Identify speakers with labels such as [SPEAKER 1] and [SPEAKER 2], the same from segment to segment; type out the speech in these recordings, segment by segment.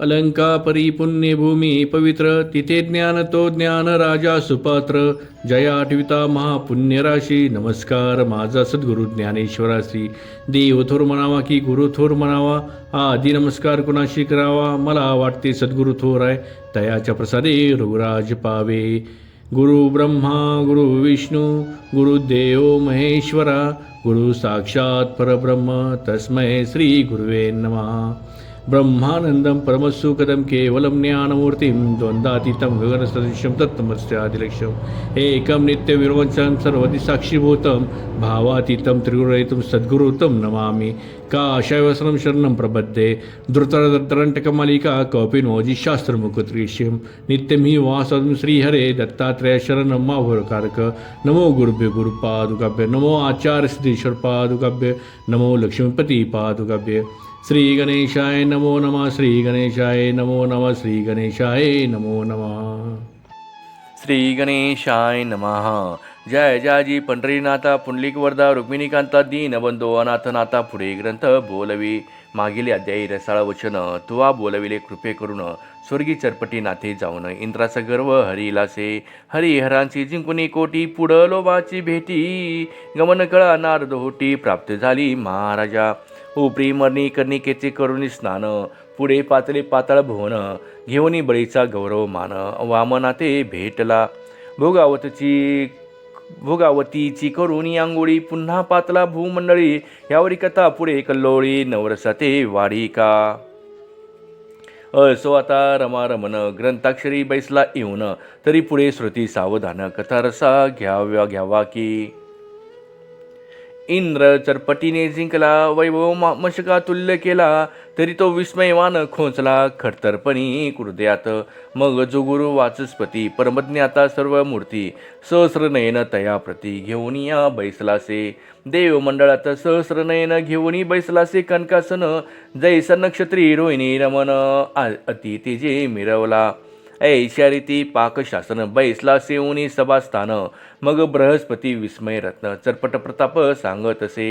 [SPEAKER 1] अलंका परी पुण्यभूमी पवित्र तिथे ज्ञान तो ज्ञान राजा सुपात्र जया आठविता महापुण्यराशी नमस्कार माझा सद्गुरु ज्ञानेश्वरासी देव थोर म्हणावा की गुरु थोर म्हणावा आधी नमस्कार कुणाशी करावा मला वाटते सद्गुरु थोर आहे तयाच्या प्रसादे रघुराज पावे गुरु ब्रह्मा गुरु विष्णू गुरुदेव महेश्वरा गुरु साक्षात परब्रह्म तस्मै श्री गुरुवे नमः ब्रह्मानंदं परमसुखदं केवलं ज्ञानमूर्तिं द्वन्द्वातीतं गगनसदृशं तत्तमस्यादिलक्ष्यम् एकं नित्यविरवंचं सर्वदिसाक्षिभूतं भावातीतं त्रिगुणरहितं सद्गुरुतं नमामि काषायवस्त्रं शरणं प्रपद्ये धृतरदन्तरण्टकमालिका कौपिनोजिशास्त्रमुकुत्रीष्यं नित्यं हि वासं श्रीहरे दत्तात्रेय शरणं माभुरकारक नमो गुरुभ्यो गुरुपादुकाभ्य नमो आचार्यसिद्धेश्वर पादुकाभ्य नमो लक्ष्मीपती पादुकाभ्य श्री गणेशाय नमो नमः श्री गणेशाय नमो नमः श्री गणेशाय नमो नमः
[SPEAKER 2] श्री गणेशाय नमः जय जयाजी पंढरीनाथा पुंडलिक वरदा रुक्मिणीकांता दीनबंधो अनाथनाथा पुढे ग्रंथ बोलवी मागील अध्यायी रसाळ वचन तुवा बोलविले कृपे करून स्वर्गी चरपटी नाथे जाऊन इंद्राचा गर्व हरिलासे हरिहरांची जिंकुनी कोटी पुढं लोभाची भेटी गमन कळा नारद होटी प्राप्त झाली महाराजा उपरी मरणी कर्णिकेचे करुणी स्नान पुढे पातळे पाताळ भुवन घेऊनी बळीचा गौरव मान वामनाते भेटला भोगावतीची करुणी आंघोळी पुन्हा पातला भूमंडळी यावरी कथा पुढे कल्लोळी नवरसाते वाढिका असो आता रमारमन ग्रंथाक्षरी बैसला येऊन तरी पुढे श्रुती सावधान कथा रसा घ्यावा की इंद्र चरपटीने जिंकला वैभव मशका तुल्य केला तरी तो विस्मयवान खोचला खडतरपणी हृदयात मग जो गुरु वाचस्पती परमज्ञाता सर्व मूर्ती सहस्रनयन तया प्रती घेऊन या बैसलासे देव मंडळात सहस्रनयन घेऊन बैसलासे कनकासन जैसा नक्षत्री रोहिणी रमन अति तेजे मिरवला ऐशारीती पाकशासन बैसला सेवनी सभास्थान मग बृहस्पती विस्मय रत्न चरपट प्रताप सांगत असे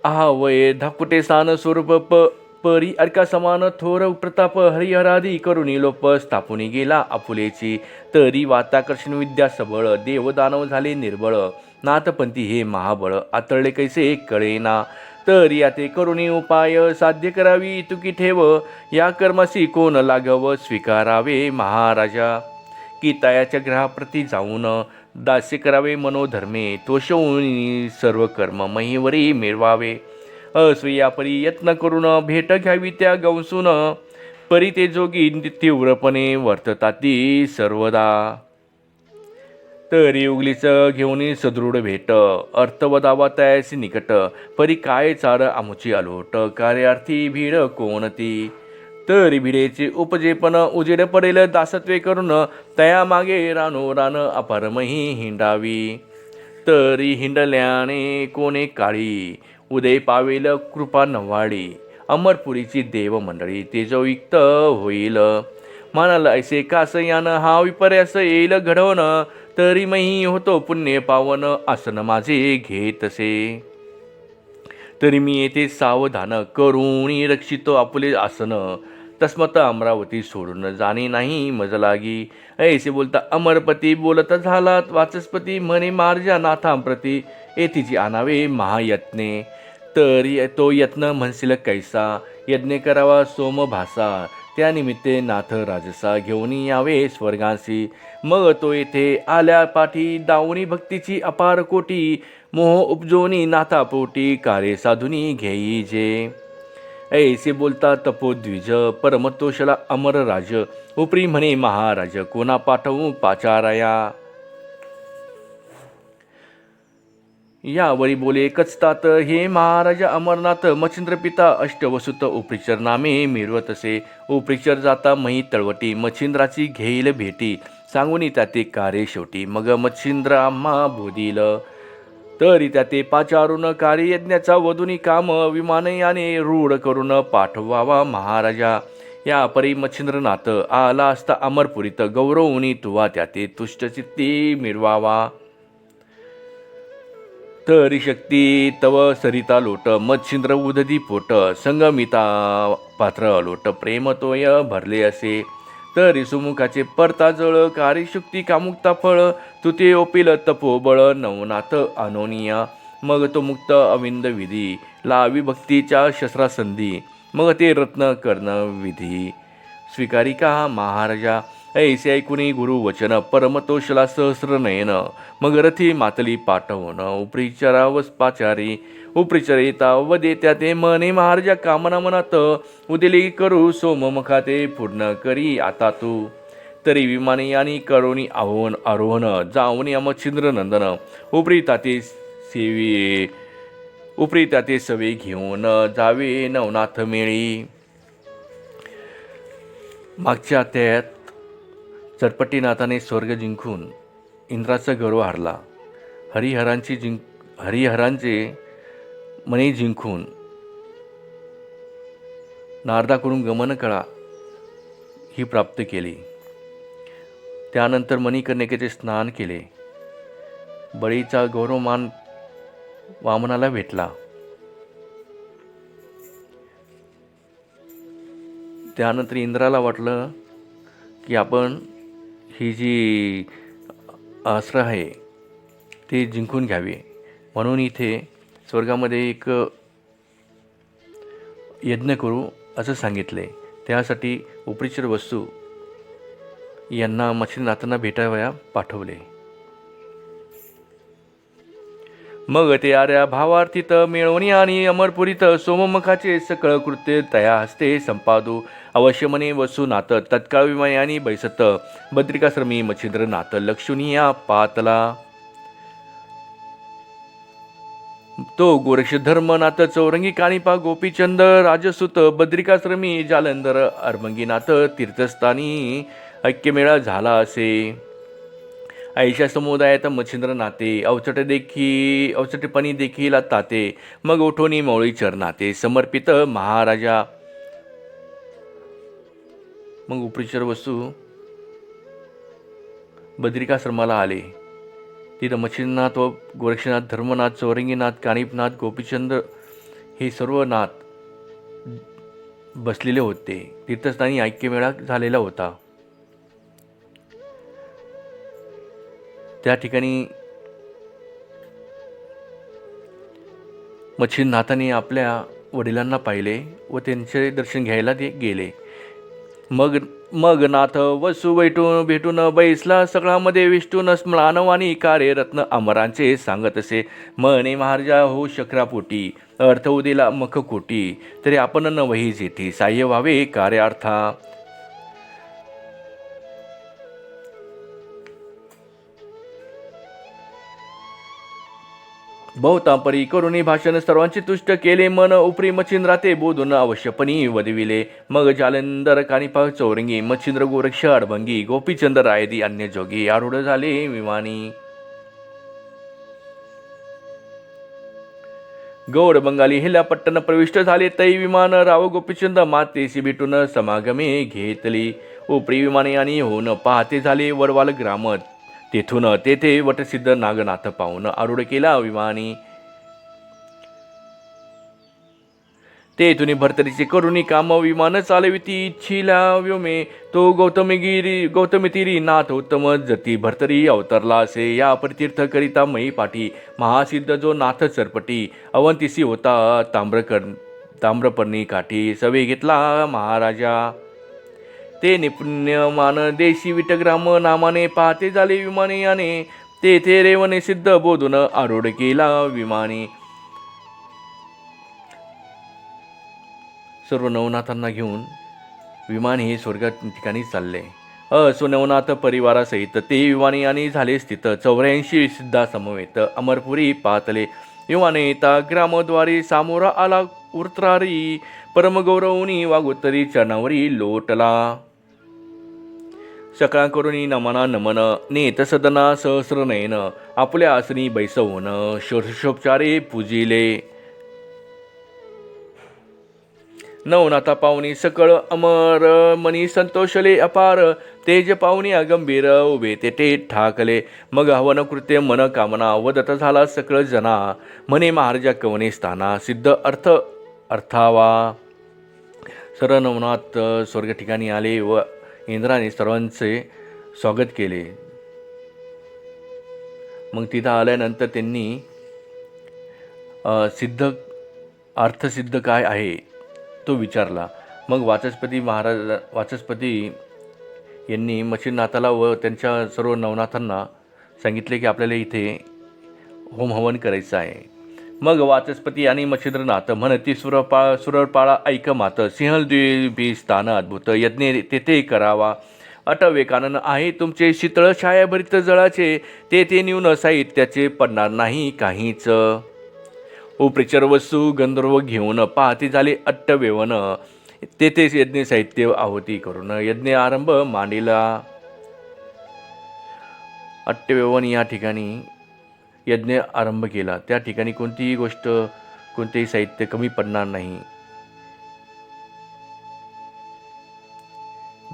[SPEAKER 2] आहा वय धाकुटे सान स्वरूप परी अर्का समान थोर प्रताप हरिहरादी करुणी लोप स्थापुनी गेला आपुलेची तरी वाताकर्षण विद्या सबळ देवदानव झाले निर्बळ नाथपंथी हे महाबळ आतळले कैसे कळेना तरी याते करुणी उपाय साध्य करावी तुकी ठेव या कर्मासी कोण लागाव स्वीकारावे महाराजा की तयाच्या ग्रहाप्रती जाऊन दास्य करावे मनोधर्मे तोषवून सर्व कर्म महिवरी मिळवावे अस्वियापरी यत्न करून भेट घ्यावी त्या गवसून परी ते जोगी तीव्रपणे वर्तताती सर्वदा तरी उगलीच घेऊन सदृढ भेट अर्थवदावा तयासी निकट परी काय चार आमुची आलोट कार्यार्थी भीड कोणती तरी भिडेचे उपजेपण उजेड पडेल दासत्वे करून तया मागे रानो रान अपारमही हिंडावी तरी हिंडल्याने कोणे काळी उदय पावेल कृपा नवाडी अमरपुरीची देव मंडळी तेजोयुक्त होईल म्हणाल ऐसे कास यान हा विपर्यास येईल घडवण तरी मही होतो पुण्य पावन आसन माझे घेतसे तरी मी येथे सावधान करुणी रक्षितो आपुले आसन तस्मत अमरावती सोडून जाणे नाही मज लागी ऐसे बोलता अमरपती बोलत झाला वाचस्पती म्हणे मार्जा नाथांप्रती येथीची आणावे महायत्ने तरी तो यत्न म्हणशील कैसा यज्ञ करावा सोमभासा त्यानिमित्ते नाथ राजसा घेऊन यावे स्वर्गांसी मग तो येथे आल्या पाठी दावणी भक्तीची अपार कोटी मोह उपजोनी नाथापोटी कार्य साधुनी घेई जे ऐसे बोलता तपोद्विज परमतोषला अमर राज उपरी म्हणे महाराज कोणा पाठवू पाचाराया यावरी बोले कचतात हे महाराजा अमरनाथ मच्छिंद्र पिता अष्टवसुत उपरिचर नामे मिरवतसे उपरिचर जाता मही तळवटी मच्छिंद्राची घेईल भेटी सांगूनी त्याते कार्य शेवटी मग मच्छिंद्र आम्हा बोधिल तरी त्याते पाचारून कार्ययज्ञाचा वधुनी काम विमानयाने रूढ करून पाठवावा महाराजा या परी मच्छिंद्रनाथ आला असता अमरपुरीत गौरवनी तुवा त्याते तुष्टचित्ती मिरवावा तरी शक्ती तव सरिता लोट मच्छिंद्र उदधी पोट संगमिता पात्र लोट प्रेम तोय भरले असे तरी सुमुखाचे परता जळ कार्यशुक्ती कामुक्ता फळ तू ते ओपिल तपोबळ नवनाथ अनोनिया मग तो मुक्त अविंद विधी लावी भक्तीच्या शस्त्रासंधी मग ते रत्न कर्ण विधी स्वीकारिका महाराजा ऐसे ऐकुनी गुरु वचन परमतोषला सहस्र नयन मग रथी मातली पाठवण उपरिचरावस्पाचारी उपरिचरिता व देत्या ते मने महाराजा कामना मनात उदिली करू सोममुखा ते पूर्ण करी आता तू तरी विमानी आणि करोनी आरोहण जाऊन यमचिंद्र नंदन उपरी त्याते सवे घेऊन जावे नवनाथ मेळी. मागच्या त्यात चटपटीनाथाने स्वर्ग जिंकून इंद्राचा गौरव हरला. हरिहरांचे मने जिंकून नारदाकडून गमनकळा ही प्राप्त केली. त्यानंतर मणिकर्णिकेचे स्नान केले. बळीचा गौरवमान वामनाला भेटला. त्यानंतर इंद्राला वाटलं की आपण ही जी अस्त्र आहे ते जिंकून घ्यावे, म्हणून इथे स्वर्गामध्ये एक यज्ञ करू असं सांगितले. त्यासाठी उपरिचर वस्तू यांना मच्छिंद्रनाथांना भेटावया पाठवले. मग ते आर्या भावार्थित मिळवणी आणि अमरपुरीत सोममुखाचे सकळ कृत्य तया हस्ते संपादू अवश्य मने वसुनाथ तत्काळ विमानी आणि बैसत बद्रिकाश्रमी मच्छिंद्रनाथ लक्षुनिया पातला. तो गोरक्ष धर्मनाथ चौरंगी काणिपा गोपीचंद राजसुत बद्रिकाश्रमी जालंधर अर्भंगीनाथ तीर्थस्थानी ऐक्यमेळा झाला असे. ऐशा समुदायात मच्छिंद्रनाथे अवचटपणी देखील ताते मग ओठोनी मौळी चरणाते समर्पित महाराजा. मग उपरिचर वस्तू बद्रिकाश्रमाला आले. तिथं मच्छिंद्रनाथ व गोरक्षनाथ धर्मनाथ चौरंगीनाथ कानिपनाथ गोपीचंद हे सर्व नाथ बसलेले होते. तीर्थस्थानी ऐक्यमेळा झालेला होता. त्या ठिकाणी मच्छिंद्रनाथांनी आपल्या वडिलांना पाहिले व त्यांचे दर्शन घ्यायला ते गेले. मग नाथ वसु भेटून बैसला सगळामध्ये विष्णून स्मलानवानी कार्य रत्न अमरांचे सांगत असे. मने महाराजा हो शक्रापोटी अर्थ उदिला मख कोटी तरी आपण नवही जेथे साह्य व्हावे कार्यार्था. बहुतांपरी करुणी भाषण सर्वांचे तुष्ट केले मन उपरी मच्छिंद्राते बोधून अवश्यपणी वदविले. मग जालंधर कानिपा चौरंगी मच्छिंद्र गोरक्ष अडभंगी गोपीचंद रायदी अन्य जोगी आरूढ झाले विमानी. गौड बंगाली हिला पट्टण प्रविष्ट झाले. तै विमान राव गोपीचंद मातेशी भेटून समागमे घेतली. उपरी विमाने आणि होऊन पाहते झाले वडवाल ग्राम. तेथून तेथे वटसिद्ध नागनाथ पाहून आरूढ केला विमानी. तेथून भरतरीचे करुणी काम विमान चालविती इच्छिला व्योमे. तो गौतमी तिरी नाथ उत्तम जती भरतरी अवतरला असे. या परितीर्थ करिता मयी पाठी महासिद्ध जो नाथ चरपटी अवंतिसी होता ताम्रपर्णी काठी. सवे घेतला महाराजा ते निपुण्यमान देशी विटग्राम नामाने पाहते झाले विमाने याने. तेथे रेवणे सिद्ध बोधून आरूढ केला विमानी. सर्व नवनाथांना घेऊन विमान हे स्वर्गात ठिकाणी चालले. नवनाथ परिवारासहित ते विमानी आणि झाले स्थित. 84 सिद्धा समवेत अमरपुरी पातले. विमाने येता ग्रामद्वारी सामोरा आला उर्त्रारी. परमगौरवनी वागोत्तरी चरणावरी लोटला. सकळा करुणी नमन नेत सदना सहस्र नयन. आपल्या आसनी बैसवून षोडशोपचारे पूजिले. नवनाथा पाहुणी सकळ अमर मनी संतोषले अपार तेज पाहुणी अगंभीर उभे तेटे ठाकले मग हवन कृत्य मन कामना वदत झाला सकळ जना म्हणे महाराजा कवने स्थाना सिद्ध अर्थावा. सर्व नवनाथ स्वर्ग ठिकाणी आले व इंद्राने सर्वांचे स्वागत केले. मग तिथं आल्यानंतर त्यांनी अर्थसिद्ध काय आहे तो विचारला. मग वाचस्पती यांनी मच्छिंद्रनाथाला व त्यांच्या सर्व नवनाथांना सांगितले की आपल्याला इथे होम हवन करायचं आहे. मग वाचस्पती आणि मच्छिंद्रनाथ म्हणती सुरपाळा ऐक मात सिंहद्वीपी स्थान अद्भुत यज्ञ तेथे करावा अटवे कानन आहे तुमचे शीतळ छायाभरित जळाचे तेथे न्यून साहित्याचे पडणार नाही काहीच. उपरिचर वस्तू गंधर्व घेऊन पाहती झाले अट्टवेवन तेथेच यज्ञ साहित्य आहुती करून यज्ञ आरंभ मांडिला. अट्टवेवन या ठिकाणी यज्ञ आरंभ केला. त्या ठिकाणी कोणतीही गोष्ट कोणतेही साहित्य कमी पडणार नाही.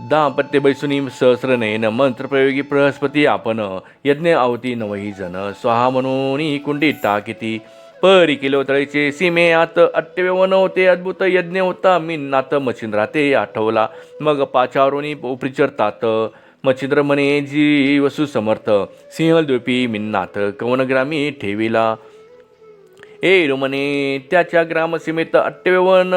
[SPEAKER 2] दाम्पत्य बैसुनी सहस्र नयन मंत्रप्रयोगी बृहस्पती आपण यज्ञ आहुती नवही जन स्वाहा म्हणून कुंडी टाकिती परी किलो तळीचे सीमेयात अट्टवेवन होते अद्भुत यज्ञ होता मिन्नाथ मच्छिंद्रा ते आठवला. मग पाचारोनी उपरिचरतात मच्छिंद्र म्हणे जी वसु समर्थ सिंहद्वीपी मिन्नाथ कवनग्रामी ठेविला. ए म्हणे त्याच्या ग्रामसीमेत अट्टवेवन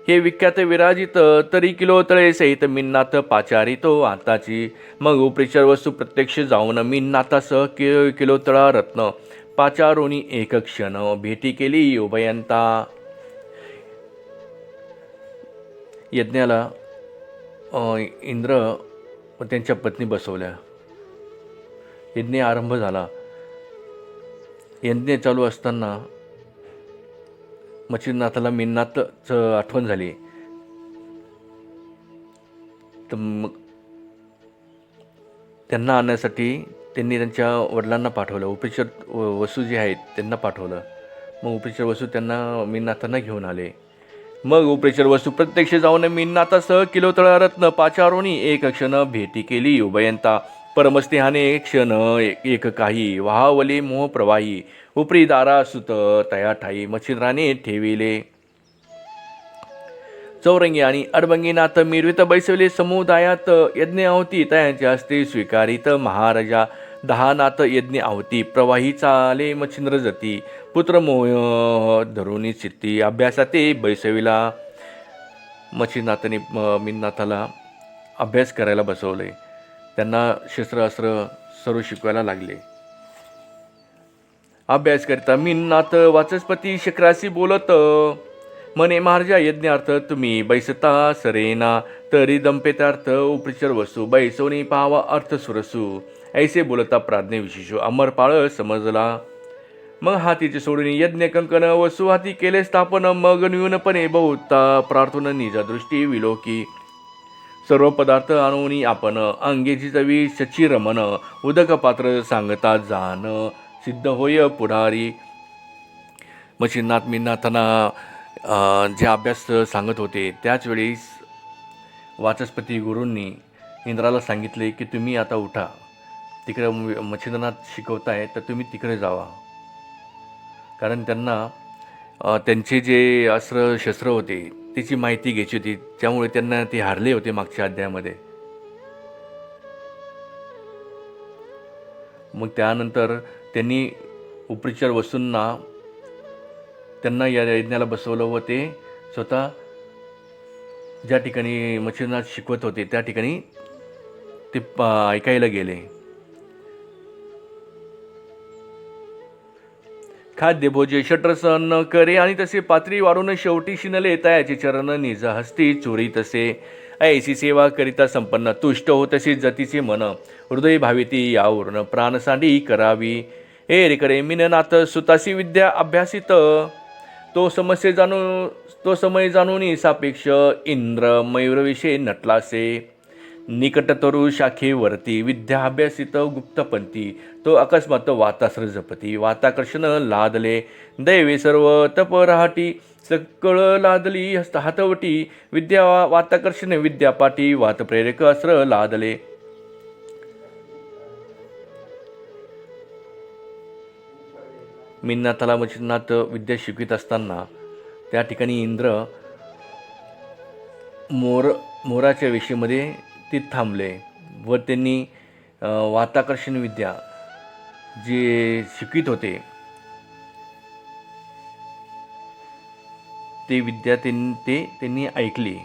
[SPEAKER 2] हे विख्यात विराजित तरी किलो तळे सहित मिन्नाथ पाचारी तो आताची. मग उपरिचर वस्तू प्रत्यक्ष जाऊन मिन्नाथासह किलो तळा रत्न पाचारोनी एक क्षण भेटी केली उभयंता. यज्ञाला इंद्र व त्यांच्या पत्नी बसवल्या. यज्ञ आरंभ झाला. यज्ञ चालू असताना मच्छिंद्रनाथाला मिन्नाथचं आठवण झाली. तर मग त्यांना आणण्यासाठी त्यांनी त्यांच्या वडिलांना पाठवलं. उपरिचर वसू जे आहेत त्यांना पाठवलं. मग उपरिचर वसू त्यांना मिन्नाथांना घेऊन आले. मग उपरिचर वसू प्रत्यक्ष जाऊन मिन्नाथासह किलोतळा रत्न पाचारोनी एक क्षण भेटी केली उभयंता. परमस्नेहाने एक क्षण एक काही वाहावले मोह प्रवाही उपरी दारा सुत तया ठाई मच्छिंद्राने ठेविले. चौरंगी आणि अडबंगीनाथ मिरवित बैसवले समुदायात यज्ञ आहुती तयांच्या हस्ते स्वीकारित महाराजा. दहानाथ यज्ञ आहुती प्रवाही चाले मच्छिंद्र जती पुत्र मोह धरुणी चित्ती अभ्यासाते बैसविला. मच्छिंद्रनाथाने मिन्नाथाला अभ्यास करायला बसवले. त्यांना शस्त्रास्त्र सर्व शिकवायला लागले. अभ्यास करता मिन्नाथ वाचस्पती शक्रासी बोलत म्हणे महाराजा यज्ञार्थ तुम्ही बैसता सरेना तरी दंपेतार्थ उपरिचर वसू बैसवणी पाहावा अर्थ सुरसू ऐसे बोलता प्राज्ञ विशेषो अमरपाळ समजला. मग हातीचे सोडून यज्ञ कंकण वसू हाती केले स्थापन मग न्यूनपणे बहुता प्रार्थना निजा दृष्टी विलोकी. सर्व पदार्थ आणून आपण अंगेची चवी शची रमन उदक पात्र सांगता जाण सिद्ध होय पुढारी. मच्छिंद्रनाथ मिन्नाथांना जे अभ्यास सांगत होते त्याच वेळी वाचस्पती गुरूंनी इंद्राला सांगितले की तुम्ही आता उठा. तिकडे मच्छिंद्रनाथ शिकवताय तर तुम्ही तिकडे जावा. कारण त्यांना त्यांचे जे अस्त्र शस्त्र होते त्याची माहिती घ्यायची होती. त्यामुळे त्यांना ते हारले होते मागच्या अध्यायामध्ये. मग त्यानंतर त्यांनी उपरिचर वसूंना त्यांना या यज्ञाला बसवलं व ते स्वतः ज्या ठिकाणी मच्छिंद्रनाथ शिकवत होते त्या ठिकाणी ते ऐकायला गेले. खाद्य भोजे षट्रसन न करे आणि तसे पात्री वाढून शेवटी शिनले तयाचे चरण निज हस्ती चोरी तसे ऐसी सेवा करिता संपन्न तुष्ट हो तसे जतीचे मन हृदय भाविती यावरून प्राण सांडी करावी. ए रेकडे मिननाथ सुतासी विद्या अभ्यासित तो समय जाणून सापेक्ष इंद्र मयूरविषयी नटलासे निकटतरु शाखेवरती विद्याभ्यासित गुप्तपंथी तो अकस्मात वातास्र जपती वाताकर्षण लादले दैवे सर्व तप रहाटी सकळ लादली हातवटी विद्या वाताकर्षण विद्यापाठी वातप्रेरक अस्त्र लादले. मीना तलामचिन्नात विद्या शिकवित असताना त्या ठिकाणी इंद्र मोराच्या वेशीमध्ये ते थांबले व त्यांनी वाताकर्षण विद्या जे शिकवित होते ते विद्या त्यांनी ऐकली.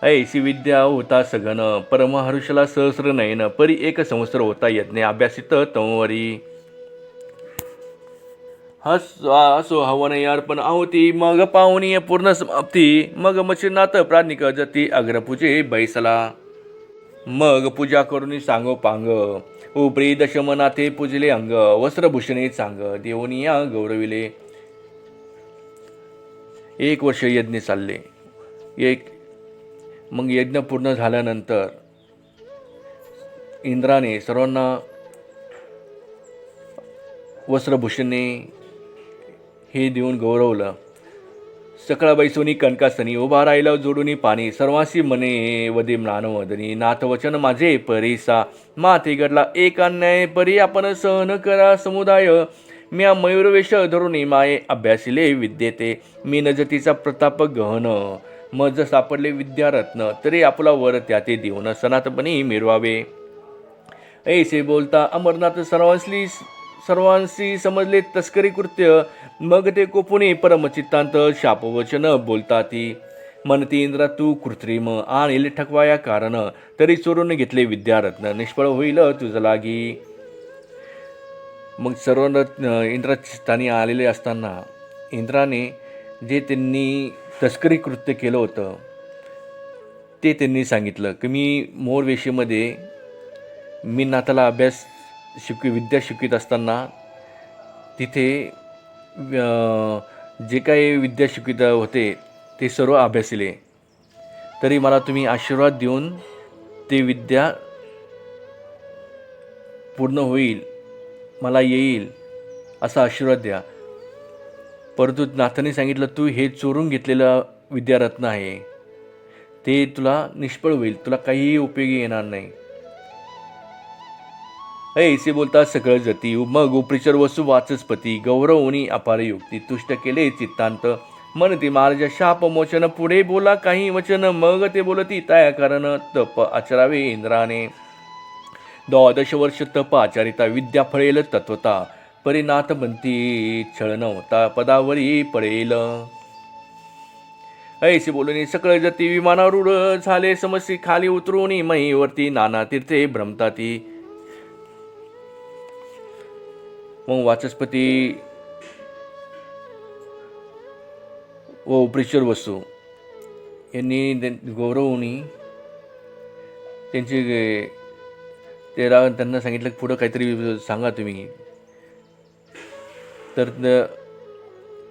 [SPEAKER 2] ऐसी विद्या होता सघन परमहर्षला सहस्र नयन परी एक संवत्सर होता यज्ञ अभ्यासित तंवरी. असो हवन अर्पण आहुती मग पाहुणी पूर्ण समाप्ती मग मच्छिनाथ प्राज्ञिक जती अग्रपूजे बैसला. मग पूजा करून सांगो पांग उपरी दशमनाथे पूजले अंग वस्त्रभूषणे चांग देवनिया गौरविले. 1 वर्ष यज्ञ चालले. मग यज्ञ पूर्ण झाल्यानंतर इंद्राने सर्वांना वस्त्रभूषणे हे देऊन गौरवलं. सकळ बैसोनी कणकासनी उभा राहिला जोडूनी पाणी सर्वांशी मने वदे म्लानवदनी नाथ वचन माझे परीसा माथे घडला एक अन्याय परी आपण सहन करा समुदाय. म्या मयूरवेश धरुणी माये अभ्यासिले विद्येते मी नजतीचा प्रताप गहन मज सापडले विद्यारत्न तरी आपला वर त्याते देऊन सनातपणी मिरवावे. ऐसे बोलता अमरनाथ सर्वांशी समजले तस्करी कृत्य मग ते कोपुनी परमचित्तांत शापवचन बोलता ती म्हणती इंद्रा तू कृत्रिम आणील ठकवाया कारण तरी चोरून घेतले विद्यारत्न निष्फळ होईल तुझ लागी. मग सर्व इंद्रस्थानी आलेले असताना इंद्राने जे त्यांनी तस्करी कृत्य केलं होतं ते त्यांनी सांगितलं की मी मोरवेशीमध्ये मी नाथाला विद्या शिकवित असताना तिथे जे काही विद्या शिकवित होते ते सर्व अभ्यासिले तरी मला तुम्ही आशीर्वाद देऊन ते विद्या पूर्ण होईल मला येईल असा आशीर्वाद द्या. परंतु नाथाने सांगितलं तू हे चोरून घेतलेलं विद्यारत्न आहे ते तुला निष्फळ होईल तुला काहीही उपयोगी येणार नाही. ऐसे बोलता सकळ जती मग उपरिचर वसु वाचस्पती गौरवनी अपार युक्ती तुष्ट केले चित्तांत म्हणती महाराज शाप मोचन पुढे बोला काही वचन मग ते बोलती त्या कारण तप आचरावे इंद्राने. 12 वर्ष तप आचारिता विद्या फळेल तत्वता परिनाथ म्हणती छळ नव्हता पदावरी पडेल. ऐसे बोलून सकळ जती विमानारूढ झाले समस्ये खाली उतरून महीवरती नाना तीर्थे भ्रमताती. मग वाचस्पती व उपरीश्वर वसू यांनी गौरवनी त्यांना सांगितलं पुढं काहीतरी सांगा तुम्ही. तर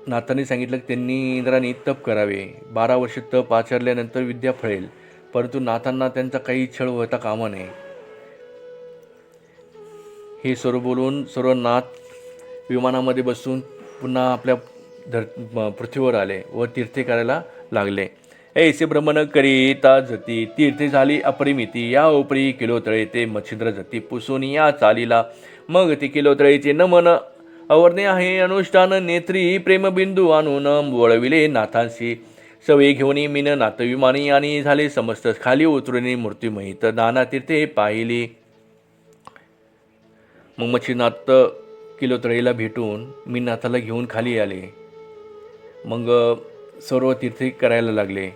[SPEAKER 2] नाथाने सांगितलं की त्यांनी इंद्राने तप करावे 12 वर्ष तप आचरल्यानंतर विद्या फळेल परंतु नाथांना त्यांचा काही छळ होता कामा नये. हे सर्व बोलून सर्व नाथ विमानामध्ये बसून पुन्हा आपल्या पृथ्वीवर आले व तीर्थे करायला लागले. ऐसे भ्रमण करीता जती तीर्थे झाली अपरिमिती या उपरी किलोतळे ते मच्छिंद्र जती पुसून या चालीला. मग ती किलोतळेचे नमन अवर्णे आहे अनुष्ठान नेत्री प्रेमबिंदू आणून वळविले नाथांशी. सवे घेऊन मीन नाथ विमानी आणि झाले समस्त खाली उतरून मृत्यूमयी नाना तीर्थे पाहिली. मग मच्छिनाथ किलोतळेला भेटून मी नाथाला घेऊन खाली आले. मग सर्व तीर्थे करायला लागले.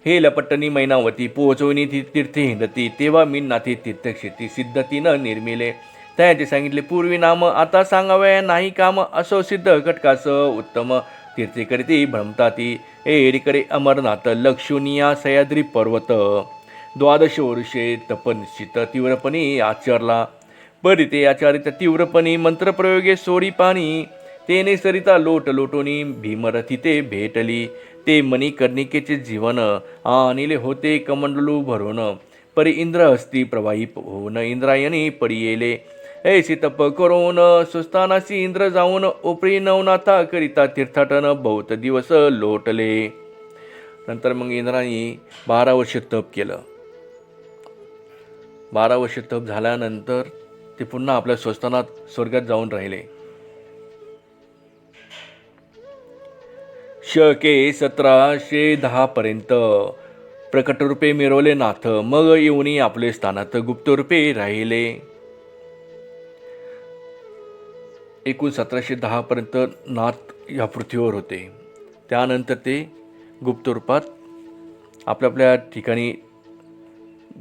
[SPEAKER 2] हे लपट्टनी मैनावती पोहोचवणी ती तीर्थे हिंडती तेव्हा मी नाथे तीर्थक्षेत्री सिद्धतीनं निर्मिले. त्याचे सांगितले पूर्वी नाम आता सांगावया नाही काम असो सिद्ध कटकास उत्तम तीर्थे करीती भ्रमताती. एरिकडे अमरनाथ लक्षुनिया सह्याद्री पर्वत 12 वर्षे तपनिश्चित तीव्रपणे आचरला. परिते आचारित तीव्रपणे मंत्रप्रयोगे सोडी पाणी तेने सरिता लोट लोटोनी भीमरथी ते भेटली. ते मणिकर्णिकेचे जीवन आणिले होते कमंडलू भरून. परी इंद्र हस्ती प्रवाही होऊन इंद्रायणी पडियेले. ऐसी तप करून सुस्थानासी इंद्र जाऊन उपरी नवनाथा करिता तीर्थाटन बहुत दिवस लोटले. नंतर मग इंद्राने 12 वर्ष तप केलं. 12 वर्ष तप झाल्यानंतर ते पुन्हा आपल्या स्वस्थानात स्वर्गात जाऊन राहिले. शके 1710 पर्यंत प्रकटरूपे मिरवले नाथ. मग येऊनी आपले स्थानात गुप्तरूपे राहिले. एकूण 1710 पर्यंत नाथ या पृथ्वीवर होते. त्यानंतर ते गुप्तरूपात आपल्या ठिकाणी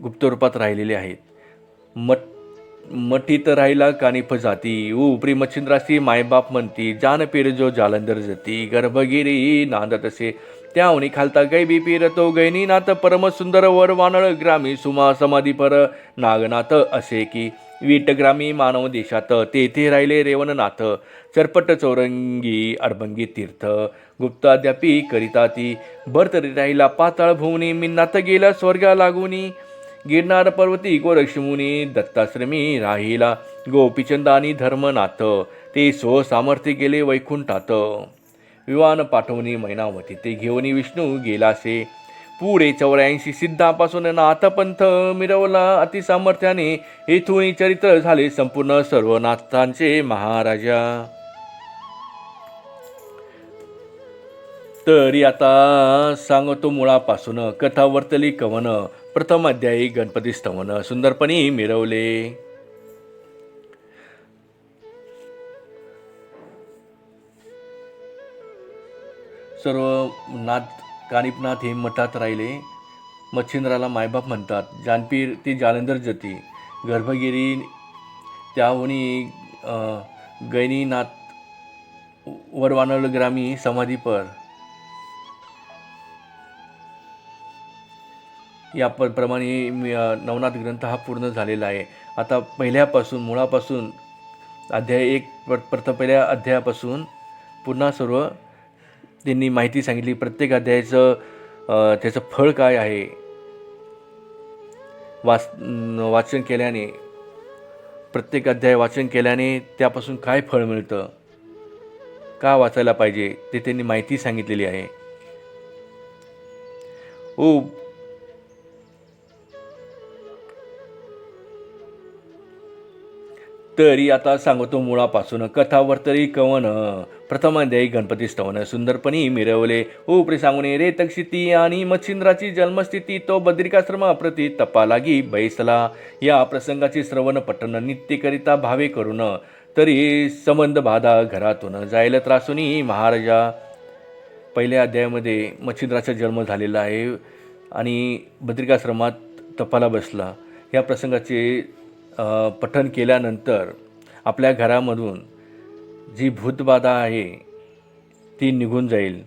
[SPEAKER 2] गुप्तरूपात राहिलेले आहेत. मठीत राहिला कानिफ जाती. उपरी मच्छिंद्रासी मायबाप म्हणती. जान पीर जो जालंधर जती. गर्भगिरी नांदतसे त्यावणी खालता गैबी पीर तो गैनीनाथ. परम सुंदर वर वानळ ग्रामी सुमा समाधी पर नागनाथ. असे की वीटग्रामी मानव देशात तेथे राहिले रेवणनाथ. चरपट चौरंगी अडबंगी तीर्थ गुप्ताद्यापी करिता ती. भरतरी राहिला पाताळ भुवनी. मिन्नाथ गेला स्वर्गा लागुनी. गिरनार पर्वती गोरक्षमुनी दत्ताश्रमी राहिला. गोपीचंदानी धर्मनाथ ते सो सामर्थ्य गेले वैकुंठात. विमान पाठवणी मैनावती ते घेऊनी विष्णू गेलासे. पुढे 84 सिद्धापासून नाथपंथ मिरवला अतिसामर्थ्याने. येथून चरित्र झाले संपूर्ण सर्व नाथांचे महाराजा. तरी आता सांगतो मुळापासून कथा वर्तली कवन. प्रथम अध्यायी गणपती स्तवन सुंदरपणी मिरवले. सर्व नाथ कानिपनाथ हे मठात राहिले. मच्छिंद्राला मायबाप म्हणतात. जानपीर ती जालंधर जती. गर्भगिरी त्याहुनी गैनीनाथ वरवानळ ग्रामी समाधीपर. या प्रमाणे नवनाथ ग्रंथ हा पूर्ण झालेला आहे. आता पहिल्यापासून मुळापासून अध्याय 1 पहिल्या अध्यायापासून पुन्हा सर्व त्यांनी माहिती सांगितली. प्रत्येक अध्यायाचं त्याचं फळ काय आहे. वाचन केल्याने प्रत्येक अध्याय वाचन केल्याने त्यापासून काय फळ मिळतं, का वाचायला पाहिजे ते त्यांनी माहिती सांगितलेली आहे. तरी आता सांगतो मुळापासून कथा वर्तरी कवन. प्रथम अध्यायी गणपती स्तवन सुंदरपणी मिरवले. उपरी सांगुने रे तक्षिती आणि मच्छिंद्राची जन्मस्थिती. तो बद्रिकाश्रम प्रति तपा लागी बैसला. या प्रसंगाचे श्रवण पठण नित्यकरिता भावे करून. तरी संबंध बाधा घरातून जायला त्रासूनी महाराजा. पहिल्या अध्यायामध्ये मच्छिंद्राचा जन्म झालेला आहे आणि बद्रिकाश्रमात तपाला बसला. या प्रसंगाचे पठन केल्यानंतर आपल्या घरामधून जी भूतबाधा आहे ती निघून जाईल.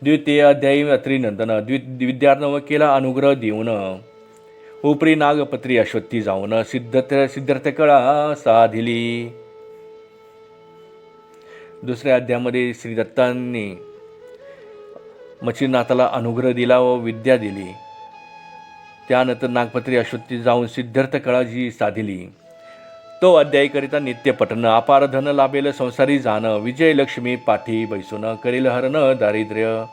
[SPEAKER 2] द्वितीय अध्यायी अत्रिनंदन विद्यार्णव केला अनुग्रह देऊन. उपरी नागपत्री अश्वत्थी जाऊन सिद्धार्थ कळा साधिली. दुसऱ्या अध्यायामध्ये श्री दत्तांनी मच्छिंद्रनाथाला अनुग्रह दिला व विद्या दिली. त्यानंतर नागपत्री अश्वत्थी जाऊन सिद्धार्थ कळा जी साधिली. तो अध्यायीकरिता नित्य पठन. अपार धन लाभेल संसारी जाण. विजयलक्ष्मी पाठी बैसून करेल हरण दारिद्र्य.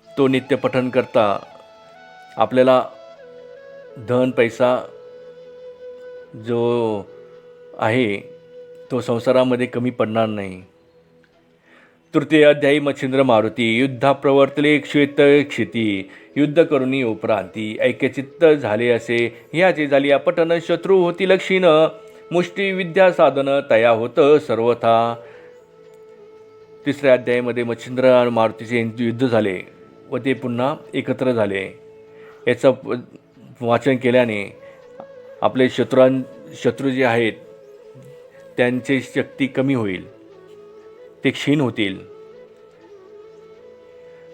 [SPEAKER 2] तो नित्य पठन करता आपल्याला धन पैसा जो आहे तो संसारामध्ये कमी पडणार नाही. तृतीय अध्यायी मच्छिंद्र मारुती. युद्धा प्रवर्तले श्वेत क्षिती. युद्ध करुणी उपरांती. ऐक्यचित्त झाले असे ह्याचे झाली पठन. शत्रू होती लक्षीण. मुष्टी विद्या साधन तया होत सर्वथा. तिसऱ्या अध्यायामध्ये मच्छिंद्र आणि मारुतीचे युद्ध झाले व ते पुन्हा एकत्र झाले. याचं वाचन केल्याने आपले शत्रू जे आहेत त्यांची शक्ती कमी होईल, ते क्षीण होतील.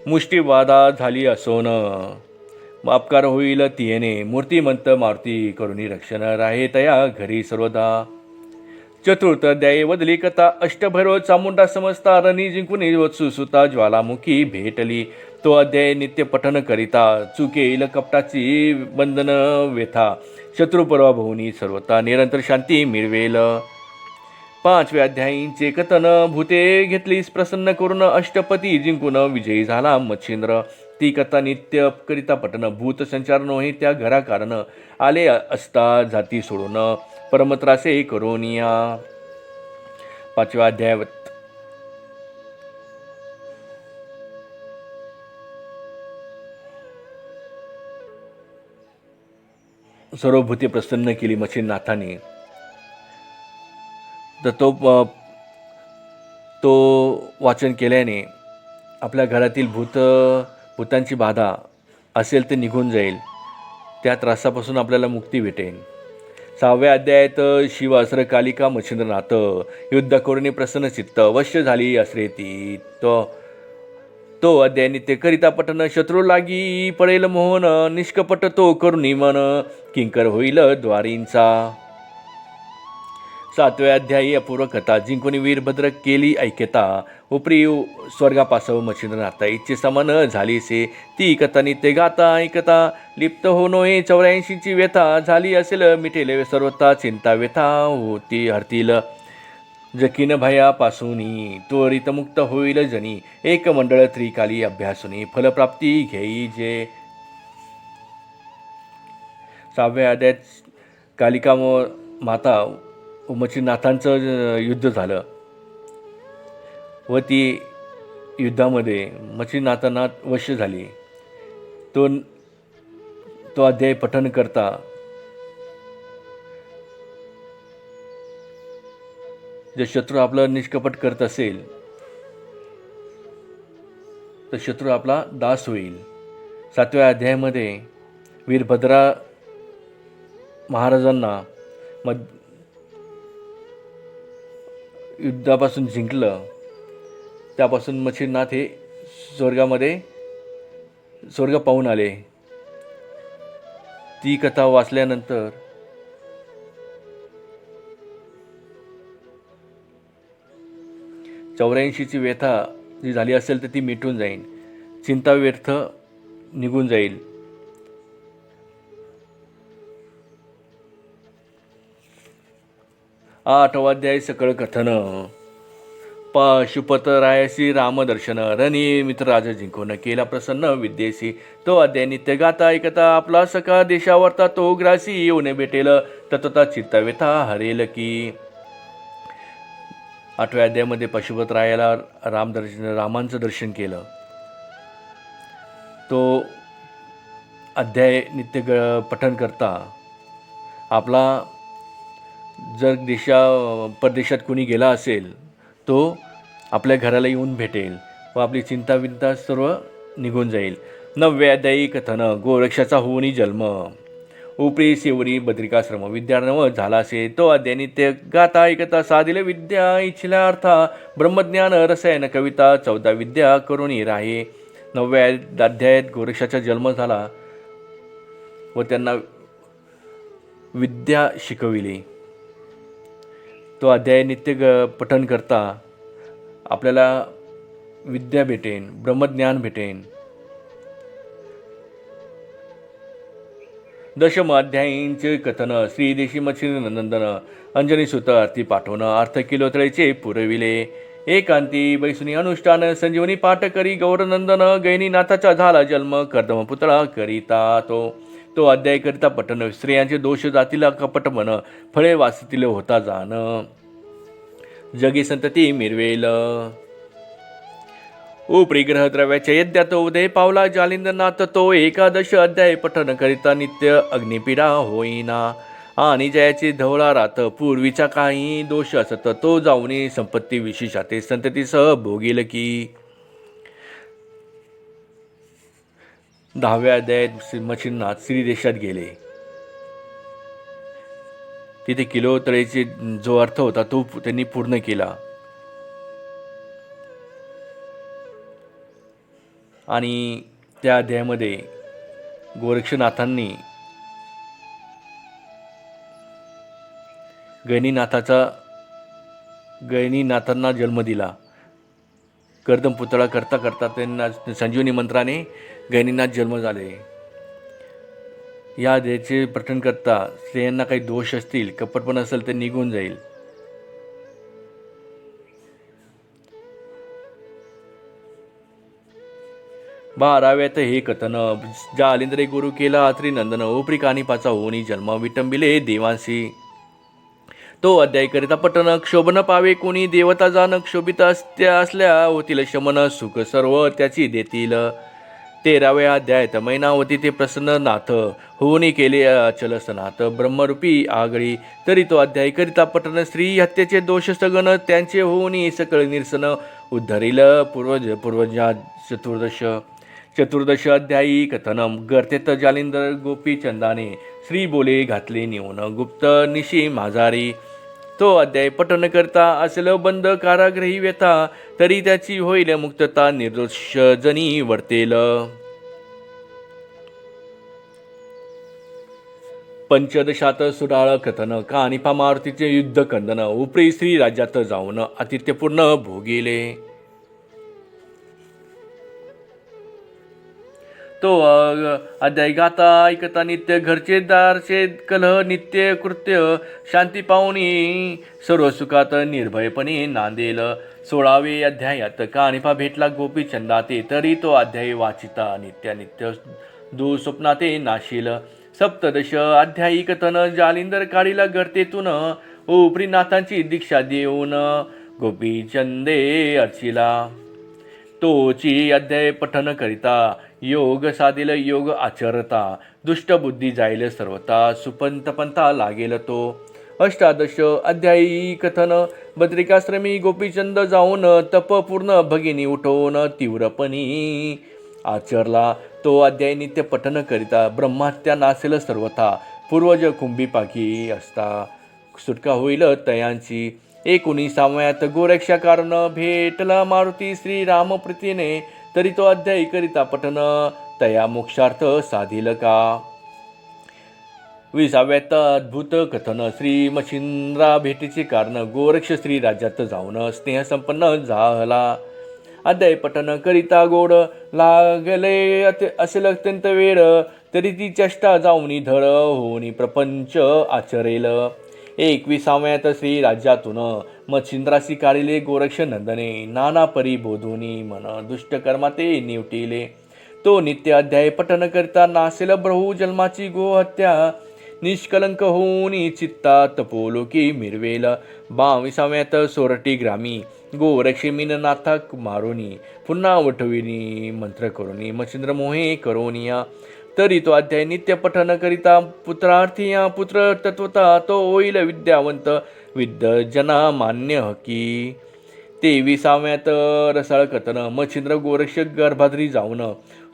[SPEAKER 2] मुष्टीवादा झाली असोन अपकार होईल तियेने. मूर्तिमंत मारुती करुणी रक्षण राहे तया घरी सर्वदा. चतुर्थ अध्यायी वदली कथा अष्टभैरव चामुंडा समजता रणी जिंकून वत्सु सुता ज्वालामुखी भेटली. तो अध्याय नित्य पठन करिता चुकेल कपटाची बंधन व्यथा. शत्रू पराभवनी सर्वता निरंतर शांती मिळवेल. पाचव्या अध्यायींचे कथन भूते घेतलीस प्रसन्न करून अष्टपती जिंकून विजयी झाला मच्छिंद्र. ती कथा नित्य करिता पठन भूत संचार नोहे त्या घरा कारण आले असता जाती सोडून परमत्रासे करोनिया. पाचव्या अध्यायात सर्व भूते प्रसन्न केली मच्छिंद्रनाथाने. तर तो वाचन केल्याने आपल्या घरातील भूतांची बाधा असेल ते निघून जाईल. त्या त्रासापासून आपल्याला मुक्ती भेटेल. सहाव्या अध्यायात शिव असर कालिका मच्छिंद्रनाथ युद्ध करून प्रसन्न चित्त वश्य झाली असरे ती. तो अध्याय नित्य करिता पठन शत्रू लागी पडेल मोहन निष्कपट तो करुणी मन किंकर होईल द्वारींचा. सातव्या अध्यायी अपूर्व कथा जिंकून वीरभद्र केली ऐक्यता उपरी स्वर्गापासव मच्छिंद्रनाथ इच्छे समान झालीसे. ती कथा नित्य गाता ऐकता लिप्त हो नोहे 84ची व्यथा झाली असेल मिटेल सर्वता चिंता व्यथा होती हरतील. जकीन भयापासूनी त्वरित मुक्त होईल जनी एक मंडळ त्रिकाली अभ्यासूनी फलप्राप्ती घेई जे. सहाव्या अध्यायात कालिका माता मच्छिंद्रनाथांचं युद्ध झालं व ती युद्धामध्ये मच्छिंद्रनाथांना वश्य झाली. तो अध्याय पठन करता जर शत्रू आपला निष्कपट करत असेल तर शत्रू आपला दास होईल. सातव्या अध्यायामध्ये वीरभद्रा महाराजांना युद्धापासून जिंकलं. त्यापासून मच्छिंद्रनाथ हे स्वर्ग पाहून आले. ती कथा वाचल्यानंतर चौऱ्याऐंशीची व्यथा जी झाली असेल तर ती मिटून जाईल. चिंता व्यर्थ निघून जाईल. आठवा अध्याय सकळ कथन पाशुपतरायसी रामदर्शन रणी मित्रराज जिंकून केला प्रसन्न विद्येसी. तो अध्याय नित्य गाता ऐकता आपला सखा देशावरता तो ग्रासी येऊन भेटेल तत्वता चित्ता व्यथा हरेल की. आठव्या अध्यायामध्ये पशुपतरायाला रामांचं दर्शन केलं. तो अध्याय नित्य पठन करता आपला जर परदेशात कोणी गेला असेल तो आपल्या घराला येऊन भेटेल व आपली चिंता विंता सर्व निघून जाईल. नवव्या अध्यायी कथन गोरक्षाचा होऊनी जन्म उपरी सेवरी बद्रिकाश्रम विद्यार्णव झालासे. तो अध्याय नित्य गाता ऐकता साधिल विद्या इच्छिल्या अर्था ब्रह्मज्ञान रसायन कविता 14 विद्या करुणी राहे. नवव्या अध्यायात गोरक्षाचा जन्म झाला व त्यांना विद्या शिकविली. तो अध्याय नित्य पठन करता आपल्याला विद्या भेटेन ब्रह्मज्ञान भेटेन. दशम अध्यायींचे कथन श्रीदेशी मच्छिंद्रनंदन अंजनी सुत आरती पाठवण अर्थ किलोतळेचे पुरविले. एकांती बैसुनी अनुष्ठान संजीवनी पाठ करी गौरनंदन गैनीनाथाचा झाला जन्म कर्दम पुतळा करिता. तो अध्याय करिता पठन स्त्रियांचे दोष जातीला कपट मन फळे वाचतील होता जाण जगी संतती मिरवेल. उपरी ग्रह द्रव्याच्या यज्ञात उदय पावला जालिंदनाथ. तो एकादश अध्याय पठन करिता नित्य अग्निपीडा होईना आणि जयाची धवळा रात पूर्वीचा काही दोष असत तो जाऊनी संपत्ती विशेषाते संततीसह भोगील की. 10व्या अध्यायात मच्छिंद्रनाथ श्री देशात गेले. तिथे किलोतळेचे जो अर्थ होता तो त्यांनी पूर्ण केला आणि त्या अध्यायामध्ये गोरक्षनाथांनी गैनीनाथाचा गैनीनाथांना जन्म दिला. कर्दम पुतळा करता करता त्यांना संजीवनी मंत्राने गैनीनाथ जन्म झाले. या अध्यायाचे पठण करता स्त्रियांना काही दोष असतील, कपट असेल तर निघून जाईल. 12व्यात हे कथन जालिंद्रे गुरु केला आत्री नंदन उपरी कानिपाचा होनी जन्म विटंबिले देवांसी. तो अध्याय करिता पठन क्षोभन पावे कोणी देवता जाण क्षोभित असल्या होतील शमन सुख सर्व त्याची देतील. 13व्या अध्यायात मैनावती ते प्रसन्न नाथ होनी केले अचल सनाथ ब्रह्मरूपी आगळी. तरी तो अध्याय करिता पठन स्त्री हत्येचे दोष सगन त्यांचे होनी सकळ निरसन उद्धरील पूर्वजा. चतुर्दश अध्यायी कथनम गर्तेत जालिंदर गोपी चंदाने श्री बोले घातले नेऊन गुप्त निशी माझारी. तो अध्याय पठन करता असेल बंद कारागृही व्यथा तरी त्याची होईल मुक्तता निर्दोष जनी वर्तेल. पंचदशात सुडाळ कथन कानिपा मारुतीचे युद्ध कंदन उपरी श्री राज्यात जाऊन आतिथ्यपूर्ण भोगिले. तो अध्याय गाता ऐकता नित्य घरचे दारचे कलह नित्य कृत्य शांती पाहुणी सर्व सुखात निर्भयपणे नांदेल. 16वे अध्यायात कानिपा भेटला गोपी चंदाते तरी तो अध्याय वाचिता नित्य दुःस्वप्नाते नाशील. सप्तदश अध्यायी कथन जालिंदर काढीला गर्तेतून उपरीनाथांची दीक्षा देऊन गोपी चंदे अर्चिला. तोची अध्याय पठन करिता योग साधील योग आचरता दुष्टबुद्धी जाईल सर्वता सुपंतपंथा लागेल तो. अष्टादश अध्यायी कथन बद्रिकाश्रमी गोपीचंद जाऊन तप पूर्ण भगिनी उठवून तीव्रपणी आचरला. तो अध्याय नित्य पठन करिता ब्रह्महत्या नासेल सर्वथा पूर्वज कुंभीपाकी असता सुटका होईल तयांची. 19व्यात गोरक्षा कारण भेटला मारुती श्री रामप्रीतीने तरी तो अध्याय करिता पठन तया मोक्षार्थ साधील का. 20व्यात अद्भुत कथन श्री मच्छिंद्रा भेटीचे कारण गोरक्ष श्री राज्यात जाऊन स्नेहसंपन्न झाला. अध्याय पठन करिता गोड लागले असेल अत्यंत वेळ तरी ती चेष्टा जाऊनी धड होनी प्रपंच आचरेल. 21व्यात श्री राज्यातून मच्छिंद्रासी काढिले गोरक्ष नंदने नाना परी बोधुनी मन दुष्टकर्मा ते निवटिले. तो नित्य अध्याय पठन करता नासेल ब्रहू जन्माची गोहत्या निष्कलंक होऊनी चित्ता तपोलोकी मिरवेल. 22व्यात सोरटी ग्रामी गोरक्षे मीननाथा मारोनी पुन्हा वठविनी मंत्र करोनी मच्छिंद्र मोहे करोनिया. तरी तो अध्याय नित्य पठन करिता पुत्रार्थी पुत्र तत्वता तो होईल विद्यावंत विद्यजना मान्य हकी. 23व्यात रसाळ कथन मच्छिंद्र गोरक्ष गर्भाद्री जाऊन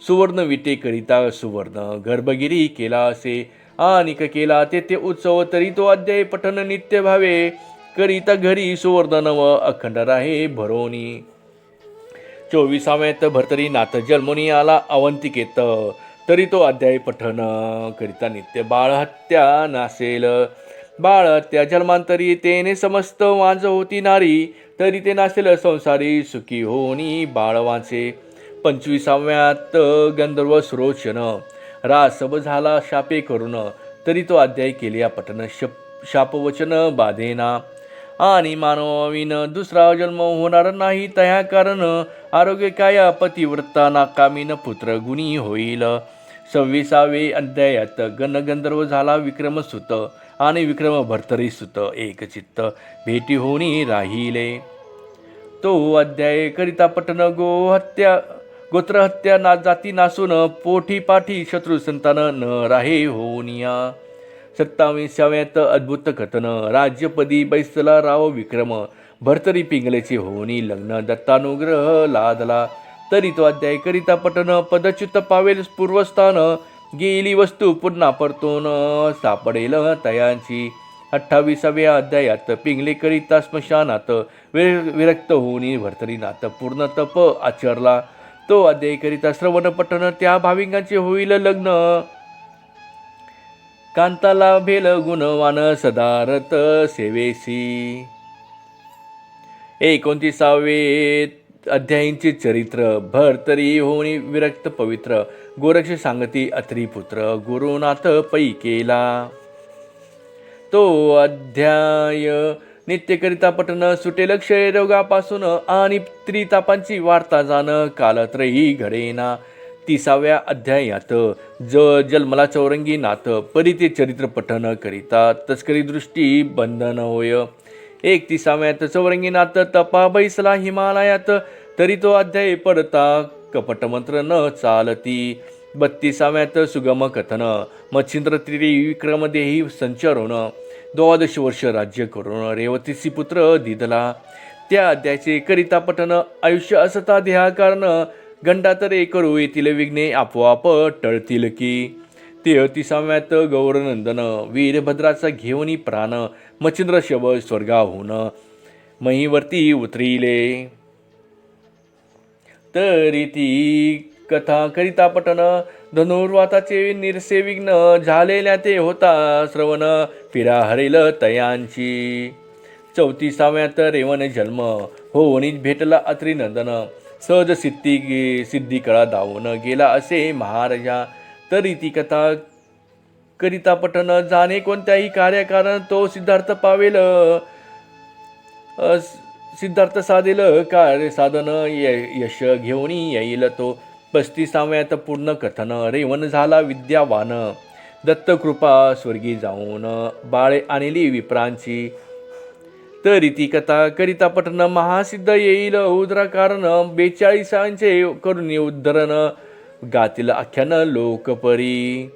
[SPEAKER 2] सुवर्ण विटे करिता सुवर्ण गर्भगिरी केला असे अनिक केला तेथे उत्सव. तरी तो अध्याय पठन नित्य भावे करिता घरी सुवर्ण नव अखंड राहे भरोनी. 24व्यात भर्तरीनाथ जन्मोनी आला अवंतिकेत तरी तो अध्याय पठन करिता नित्य बाळहत्या नासेल. बाळहत्या जन्मांतरी तेने समस्त वांज होती नारी तरी ते नासेल संसारी सुखी होनी बाळ वांचे. 25व्यात गंधर्व सुरोचन रासभ झाला शापे करून तरी तो अध्याय केलिया पठन शापवचन बाधेना. आणि मानवीन दुसरा जन्म होणार नाही तया कारण आरोग्य काया पतिव्रता नाकामीन पुत्र गुणी होईल. 26वे अध्यायात गणगंधर्व झाला विक्रमसुत आणि विक्रम भर्तरी सुत एकचित्त भेटी होणी राहिले. तो अध्याय करिता पठन गोहत्या गोत्रहत्या जाती नासून पोठी पाठी शत्रू संतान न राहे होनिया. 27व्यात अद्भुत कथन राज्यपदी बैसला राव विक्रम भर्तरी पिंगलेचे होनी लग्न दत्तानुग्रह लादला. तरी तो अध्याय करिता पठन पदच्युत पावेल पूर्वस्थान गेली वस्तू पुन्हा परतून सापडेल तयांची. 28व्या अध्यायात पिंगले करिता स्मशानात विरक्त होऊनी भर्तरीनाथ पूर्ण तप आचरला. तो अध्याय करिता श्रवण पठन त्या भाविकांचे होईल लग्न कांताला भेल गुणवान सदारत सेवेसी. 29वे अध्यायींचे चरित्र. भरतरी होणी विरक्त पवित्र, गोरक्ष सांगती अत्री पुत्र, गुरुनाथ पै केला. तो अध्याय नित्यकरिता पठन, सुटेल क्षय रोगापासून आणि त्रितापांची वार्ता जाण, कालत्रयी घडेना. 30व्या अध्यायात जन्मला चौरंगी नाथ, परी ते चरित्र पठन करिता तस्करी दृष्टी बंधन होय. 31व्यात चौरंगीनाथ तपा बैसला हिमालयात, तरी तो अध्याय पडता कपट मंत्र न चालती. 32व्यात सुगम कथन, मच्छिंद्र त्रिविक्रमदेही संचरून 12 वर्ष राज्य करून रेवतीसी पुत्र दिदला. त्या अध्यायाचे करिता पठन, आयुष्य असता देहाकारण, गंडातरे करू येतील विघ्ने आपोआप टळतील की. 33व्यात गौरनंदन, वीरभद्राचा घेऊनी प्राण, मच्छिंद्र शव स्वर्गाहून महीवरती उतरिले. तरी ती कथा करिता पठन, धनुर्वाताचे निरसे विघ्न, झालेल्या ते होता श्रवण, फिरा हरेल तयांची. 34व्यात रेवन जन्म, होऊनी भेटला अत्रिनंदन, सहज सिद्धी कळा दावून गेला असे महाराजा. तरी ती कथा करिता पठन, जाणे कोणत्याही कार्यकारण तो सिद्धार्थ पावेल, सिद्धार्थ साधेल कार्य साधन, यश घेऊन येईल तो. 35व्यात पूर्ण कथन, रेवन झाला विद्यावान, दत्तकृपा स्वर्गी जाऊन बाळे आणली विप्रांची. तरी ती कथा करिता पठन, महासिद्ध येईल उद्रा कारण, 42 करून उद्धरण, गातील आख्यान लोकपरी.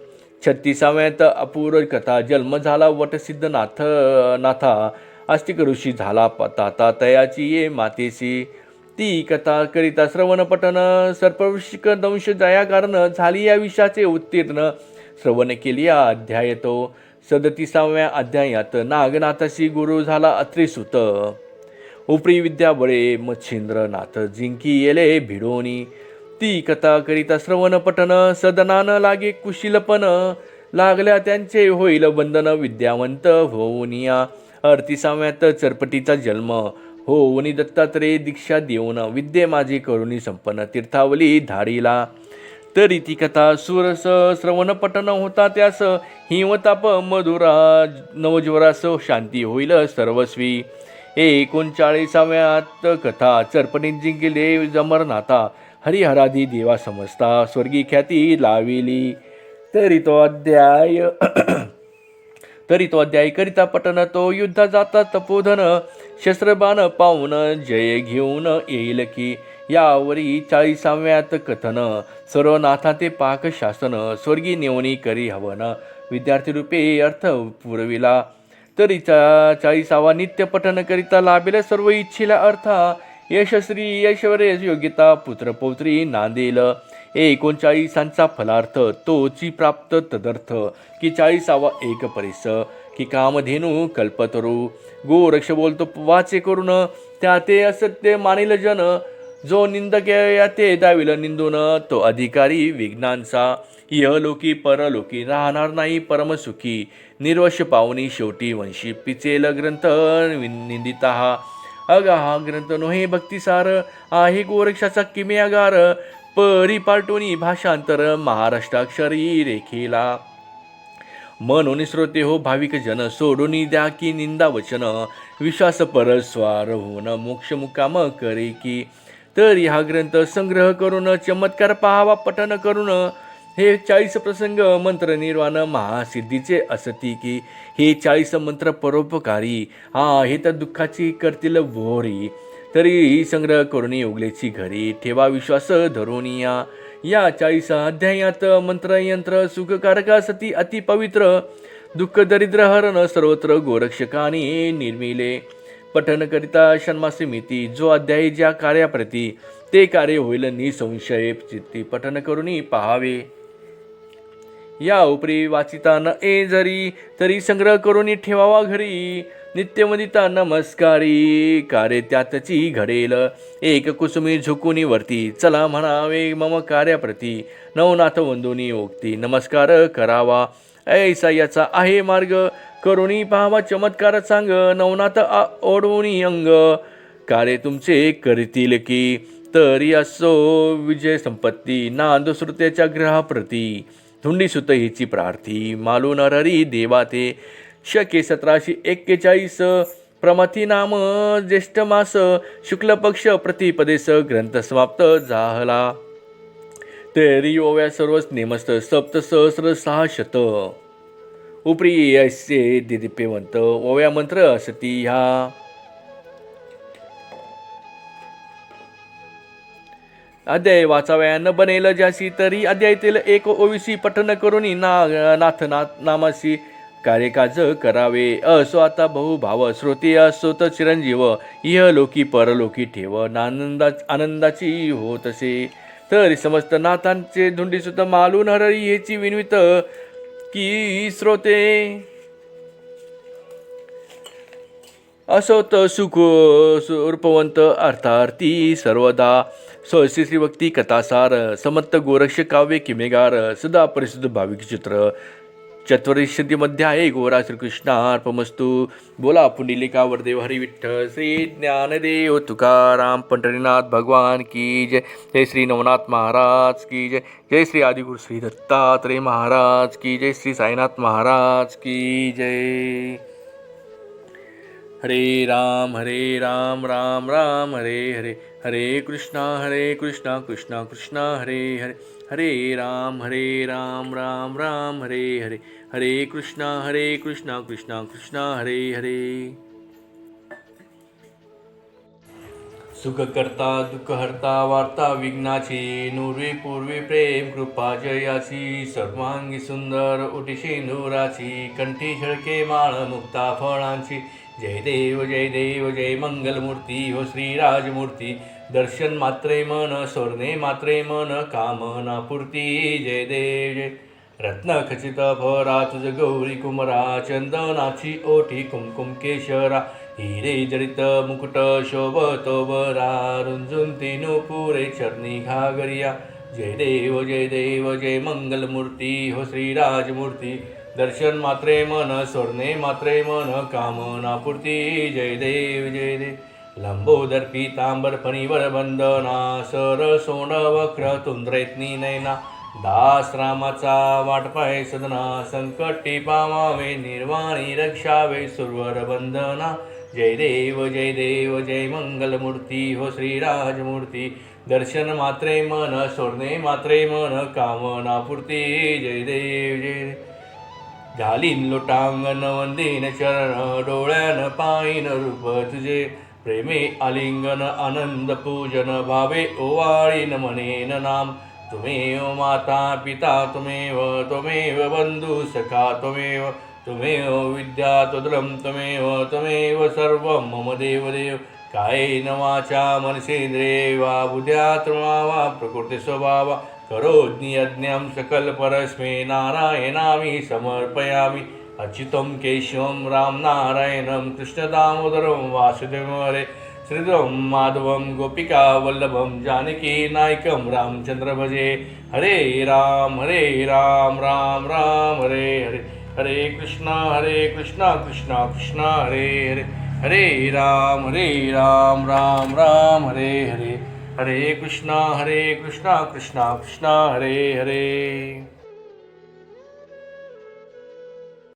[SPEAKER 2] 36व्यात अपूर्व कथा, जन्म झाला वटसिद्ध नाथा, आस्तिक ऋषी झाला ताता तयाची ये मातेसी. ती कथा करिता श्रवण पठन, सर्पवृश्चिक दंश जया कारण, झाली या विषयाचे उत्तीर्ण, श्रवण केली या अध्याय तो. 37व्या अध्यायात नागनाथाशी गुरु झाला अत्रिसुत, उपरी विद्या बळे मच्छिंद्रनाथ जिंकी येले भिडोनी. ती कथा करिता श्रवण पठन, सदनान लागे कुशीलपण, लागल्या त्यांचे होईल बंधन, विद्यावंत होऊनिया. 38व्यात चरपटीचा जन्म, होऊनी दत्तात्रय दीक्षा देऊन, विद्ये माझी करुणी संपन्न, तीर्थावली धाडीला. तरी ती कथा सुरस श्रवण पठन होता त्यास, हिमताप मधुरा नवज्वरास, शांती होईल सर्वस्वी. 39व्यात कथा, चरपटीत जिंकले जमरनाथा, हरिहरादी देवा समजता, स्वर्गी ख्याती लाविली. तरी तो अध्याय करिता पठन, तो युद्ध जाता तपोधन, शस्त्रबाण पाहून जय घेऊन येईल की. यावरी 40व्यात कथन, सर्वनाथा ते पाक शासन, स्वर्गी नेवणी करी हवन, विद्यार्थी रूपे अर्थ पुरविला. तरी 40वा नित्य पठन करिता लाभेल सर्व इच्छेला अर्था, यशश्री ऐश्वर्य योग्यता पुत्रपौत्री नांदेल. 39चा फलार्थ, तोची प्राप्त तदर्थ, की 40वा एक परिस, की कामधेनू कल्पतरू. गोरक्ष बोलतो वाचे करून, त्या ते असत्य मानिल जन, जो निंदक या ते दाविल निंदून, तो अधिकारी विघ्नांचा. इहलोकी परलोकी राहणार नाही परमसुखी, निर्वश पावनी शेवटी वंशी, पिचेल ग्रंथ निंदिता हा. अगा हा ग्रंथ नोहे भक्तिसार, आहे गोरक्षाचा किमयागार, परिपाटोनी भाषांतर, महाराष्ट्राक्षरी रेखेला. म्हणून श्रोते हो भाविक जन, सोडून द्या की निंदा वचन, विश्वास परस्वार होऊन मोक्ष मुकाम करे की. तरी हा ग्रंथ संग्रह करून, चमत्कार पाहावा पठन करून, हे 40 प्रसंग मंत्र निर्वाण महासिद्धीचे असती की. हे 40 मंत्र परोपकारी, आहेत दुःखाची करतील भोरी. तरी संग्रह करून उगलेची घरी, ठेवा विश्वास धरून या. 40 अध्यायात मंत्रयंत्र सुखकारक सती अति पवित्र, दुःख दरिद्र हरण सर्वत्र गोरक्षकाने निर्मिले. पठन करिता षण्मासी मिती, जो अध्यायी ज्या कार्याप्रती, ते कार्य होईल निसंशय चित्ती, पठन करून पाहावे. या उपरी वाचिता न ए जरी, तरी संग्रह करून ठेवावा घरी, नित्यमदिता नमस्कारी, कार्य त्यातची घडेल. एक कुसुमी झुकुनी वरती, चला म्हणावे मम कार्याप्रती, नवनाथ वंदुनी ओक्ती, नमस्कार करावा. ऐसा याचा आहे मार्ग, करुणी पाहावा चमत्कार सांग, नवनाथ ओढवूनी अंग, कार्य तुमचे करतील की. तरी असो विजय संपत्ती नांदो श्रुत्याच्या ग्रहाप्रती. धुंडीसुत हिची प्रार्थी मालू नरहरी देवा ते. शके 1741 प्रमथी नाम ज्येष्ठ मास शुक्ल पक्ष प्रतिपदेस ग्रंथ समाप्त झाला. तरी ओव्या सर्वच नेमस्त सप्त सहस्र 600. उपरी ऐसे दिदिप्यवंत ओव्या मंत्र असती ह्या. अध्याय वाचाव्या न बनेल ज्यासी तरी अध्यायातील एक ओविसी पठन करून नाथ नामासी कार्यकाज करावे. असो आता बहुभाव श्रोते असोत चिरंजीव इह लोकी परलोकी ठेव आनंदाची होतसे. तरी समस्त नाथांचे धुंडीसुत मालून हररी हेची विनवित की श्रोते. असोत सुख रूपवंत अर्थार्थी सर्वदा. सहसी श्रीभक्ती कथासार समंत गोरक्ष काव्य किमेगार सदा परिशुद्ध भाविक चित्र. चत्वरिशंतीमध्ये आहे गोरा श्रीकृष्णार्पमस्तु. बोला पुंडलिका वरदेव हरी विठ्ठल श्री ज्ञानदेव तुकाराम पंढरीनाथ भगवान की जय. जय श्री नवनाथ महाराज की जय. जय श्री आदिगुरु श्री दत्तात्रेय महाराज की जय. श्री साईनाथ महाराज की जय. हरे राम राम राम हरे हरे. हरे कृष्णा कृष्णा कृष्णा हरे हरे. हरे राम राम राम हरे हरे. हरे कृष्णा कृष्णा कृष्णा हरे हरे. सुख करता दुःख हरता वार्ता विघ्नाची. नुर्वी पूर्वी प्रेम कृपा जयाची. सर्वांगी सुंदर ओटी शेंदुराची. कंठी झळके माळ मुक्ता फळांची. जय देव जय मंगलमूर्ती हो श्रीराजमूर्ती. दर्शन मात्रे मन सोरणे मात्रे मन कामना पूर्ती. जय देव जय. रत्न खचित भरा तुझ गौरी कुमरा. चंदनाची ओठी कुमकुम केशरा. हिरे जडित मुकुट शोभतो बरा. रुंजून तीनु पुरे चरणी घागरिया. जय देव जय मंगलमूर्ती हो श्रीराजमूर्ती. दर्शन मात्रे मन सोरणे मात्रे मन कामना पूर्ती. जय देव लंबोदर पीतांबर फणीवर वंदना. सर सोंड वक्र तुंद्रयत्नी नयना. दास रामाचा वाटपाय सदना. संकटी पावावे निर्वाणी रक्षावे सुरवर वंदना. जय देव जय मंगलमूर्ती हो श्रीराजमूर्ती. दर्शन मात्रे मन सोरणे मात्रे मन कामना पूर्ती. जय देव झालीन लोटांगण वंदीन चरण. डोळ्यान पाईन रूप तुझे. प्रेमे आलिंगन आनंद पूजन. भावे ओवाळीन मनेन नाम. तुमेव माता पिता त्वमेव बंधु सखा त्वमेव विद्या त्वदलं त्वमेव सर्वं मम देव. कायेन वाचा मनसेंद्रिये वा बुद्ध्यात्मा वा प्रकृती स्वभावा. करोज्ञि यज्ञं सकल परस्मै नारायणामि समर्पयामि. अच्युतं केशवं राम नारायणं कृष्ण दामोदरं वासुदेवं हरे. श्रीधरं माधवं गोपिका वल्लभं जानकी नायकं रामचंद्र भजे. हरे राम राम राम हरे हरे. हरे कृष्णा कृष्णा कृष्णा हरे हरे. हरे राम राम राम हरे हरे. हरे कृष्णा कृष्णा कृष्णा हरे हरे.